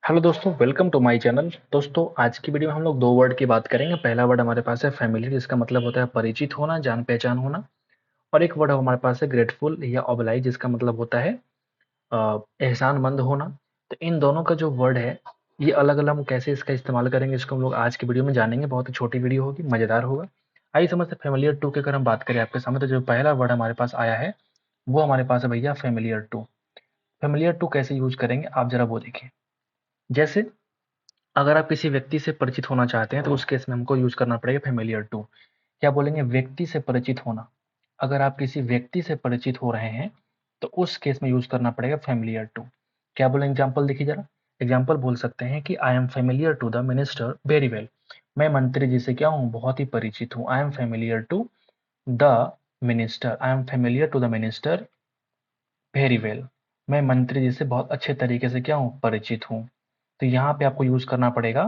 Hello दोस्तों, welcome to my channel. दोस्तों, आज की वीडियो में हम लोग दो वर्ड की बात करेंगे। पहला वर्ड हमारे पास है फैमिलियर, जिसका मतलब होता है परिचित होना, जान पहचान होना। और एक वर्ड हमारे पास है ग्रेटफुल या ऑबलाइज, जिसका मतलब होता है एहसानमंद होना। तो इन दोनों का जो वर्ड है, ये अलग अलग हम कैसे इसका इस्तेमाल करेंगे, इसको हम लोग आज की वीडियो में जानेंगे। बहुत ही छोटी वीडियो होगी, मजेदार होगा। आइए समझते फैमिलियर टू की अगर हम बात करें आपके सामने, तो जो पहला वर्ड हमारे पास आया है वो हमारे पास है भैया फैमिलियर टू। फैमिलियर टू कैसे यूज करेंगे आप जरा वो देखिए। जैसे अगर आप किसी व्यक्ति से परिचित होना चाहते हैं तो उस केस में हमको यूज करना पड़ेगा फेमिलियर टू। क्या बोलेंगे? व्यक्ति से परिचित होना। अगर आप किसी व्यक्ति से परिचित हो रहे हैं तो उस केस में यूज करना पड़ेगा फेमिलियर टू। क्या बोलेंगे? एग्जाम्पल देखिए जरा। एग्जाम्पल बोल सकते हैं कि I am familiar to the minister very well. मैं मंत्री जी से क्या हूँ? बहुत ही परिचित हूँ। I am familiar to the minister. I am familiar to the minister very well. मैं मंत्री जी से बहुत अच्छे तरीके से क्या हूँ? परिचित हूँ। तो यहाँ पे आपको यूज करना पड़ेगा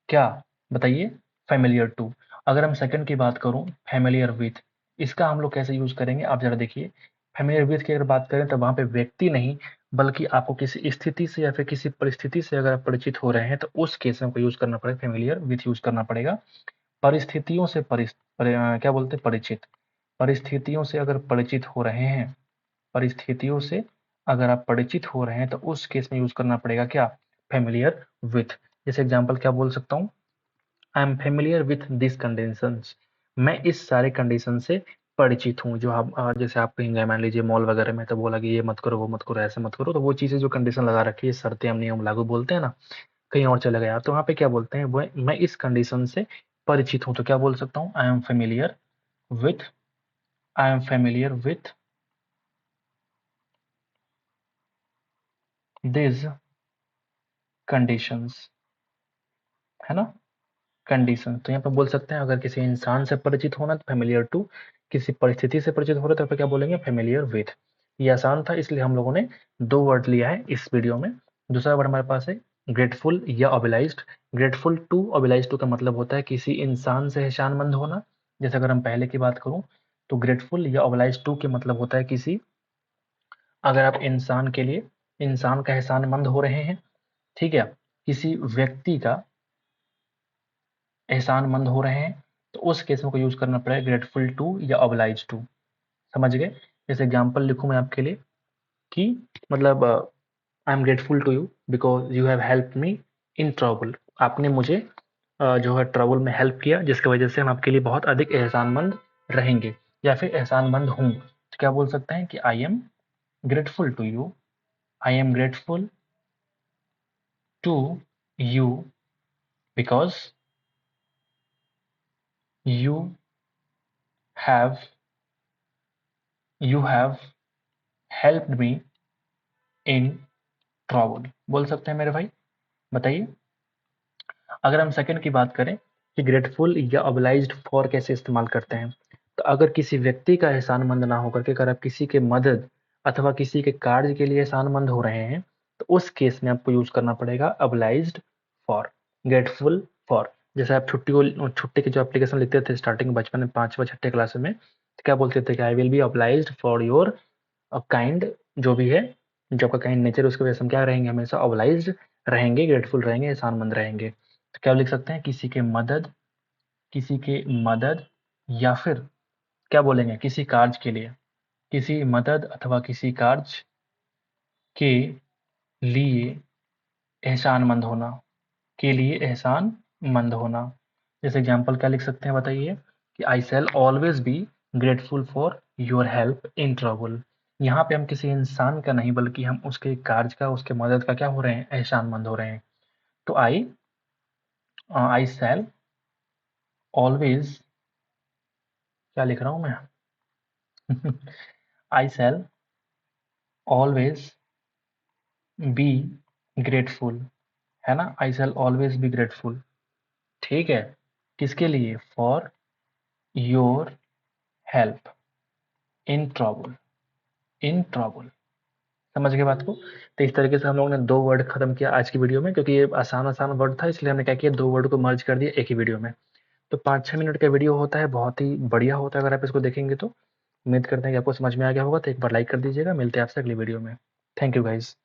क्या? बताइए। Familiar to. अगर हम सेकंड की बात करूँ, फेमिलियर विथ, इसका हम लोग कैसे यूज करेंगे आप जरा देखिए। फेमिलियर विथ की अगर बात करें तो वहां पे व्यक्ति नहीं, बल्कि आपको किसी स्थिति से या फिर किसी परिस्थिति से अगर आप परिचित हो रहे हैं तो उस केस में आपको यूज करना पड़ेगा, फेमिलियर विथ यूज करना पड़ेगा। परिस्थितियों से क्या बोलते हैं? परिचित। परिस्थितियों से अगर परिचित हो रहे हैं, परिस्थितियों से अगर आप परिचित हो रहे हैं तो उस केस में यूज करना पड़ेगा क्या? Familiar with. जैसे एग्जांपल क्या बोल सकता हूँ? I am familiar with this conditions. मैं इस सारे कंडीशन से परिचित हूँ। जो आप जैसे आप कहीं गए, मान लीजिए मॉल वगैरह में, तो बोला कि ये मत करो, वो मत करो, ऐसे मत करो, तो वो चीजें जो कंडीशन लगा रखी है, शर्तें हम नियम लागू बोलते हैं ना, कहीं और चले गए आप तो वहाँ पे क्या बोलते हैं? वो मैं इस कंडीशन से परिचित हूँ, तो क्या बोल सकता हूँ? I am familiar with, I am familiar with this conditions, है ना? कंडीशन। तो यहाँ पे बोल सकते हैं अगर किसी इंसान से परिचित होना तो फेमिलियर टू, किसी परिस्थिति से परिचित हो रहे तो यहाँ पे क्या बोलेंगे? Familiar with. ये आसान था, इसलिए हम लोगों ने दो वर्ड लिया है इस वीडियो में। दूसरा वर्ड हमारे पास है ग्रेटफुल या ओबिलाइज्ड। ग्रेटफुल टू, ओबिलाइज्ड टू का मतलब होता है किसी इंसान से एहसानमंद होना। जैसे अगर हम पहले की बात करूं तो ग्रेटफुल या ओबिलाइज्ड टू के मतलब होता है किसी, अगर आप इंसान के लिए, इंसान का एहसानमंद हो रहे हैं, ठीक है, किसी व्यक्ति का एहसानमंद हो रहे हैं, तो उस केस में को यूज करना पड़ेगा ग्रेटफुल टू या ऑब्लाइज टू। समझ गए? जैसे एग्जांपल लिखूं मैं आपके लिए कि मतलब I am grateful to you because you have help me in trouble. आपने मुझे जो है ट्रबल में हेल्प किया, जिसकी वजह से हम आपके लिए बहुत अधिक एहसानमंद रहेंगे या फिर एहसानमंद हूँ। तो क्या बोल सकते हैं कि I am grateful to you, I am grateful to you because you have you have helped me in trouble. बोल सकते हैं मेरे भाई। बताइए। अगर हम सेकंड की बात करें कि ग्रेटफुल या ऑब्लाइज्ड फॉर कैसे इस्तेमाल करते हैं, तो अगर किसी व्यक्ति का एहसानमंद ना होकर के अगर आप किसी के मदद अथवा किसी के कार्य के लिए एहसानमंद हो रहे हैं तो उस केस में आपको यूज करना पड़ेगा ऑब्लाइज्ड फॉर, ग्रेटफुल फॉर। जैसे आप छुट्टी की जो एप्लीकेशन लिखते थे स्टार्टिंग बचपन में, पांचवा छठे क्लास में, तो क्या बोलते थे कि I will be obliged for your kind, जो भी है, जो आपका काइंड नेचर, उसकी वजह से हम क्या रहेंगे? हमेशा ऑब्लाइज्ड रहेंगे, ग्रेटफुल रहेंगे, एहसानमंद रहेंगे। तो क्या लिख सकते हैं? किसी के मदद, किसी के मदद, या फिर क्या बोलेंगे? किसी कार्य के लिए, किसी मदद अथवा किसी कार्य के लिए एहसानमंद होना, के लिए एहसानमंद होना। जैसे एग्जाम्पल क्या लिख सकते हैं बताइए कि I shall always be grateful for your help in trouble. यहाँ पे हम किसी इंसान का नहीं बल्कि हम उसके कार्य का, उसके मदद का क्या हो रहे हैं? एहसानमंद हो रहे हैं। तो आई शैल ऑलवेज, क्या लिख रहा हूं मैं? आई शैल ऑलवेज बी ग्रेटफुल, है ना? आई शैल ऑलवेज बी ग्रेटफुल। ठीक है। किसके लिए? For your help in trouble, in trouble. समझ गए बात को? तो इस तरीके से हम लोगों ने दो वर्ड खत्म किया आज की वीडियो में, क्योंकि ये आसान आसान वर्ड था, इसलिए हमने क्या किया, दो वर्ड को मर्ज कर दिया एक ही वीडियो में। तो 5-6 मिनट का वीडियो होता है, बहुत ही बढ़िया होता है अगर आप इसको देखेंगे तो। उम्मीद करते हैं कि आपको समझ में आ गया होगा। तो एक बार लाइक कर दीजिएगा। मिलते हैं आपसे अगली वीडियो में। Thank you guys.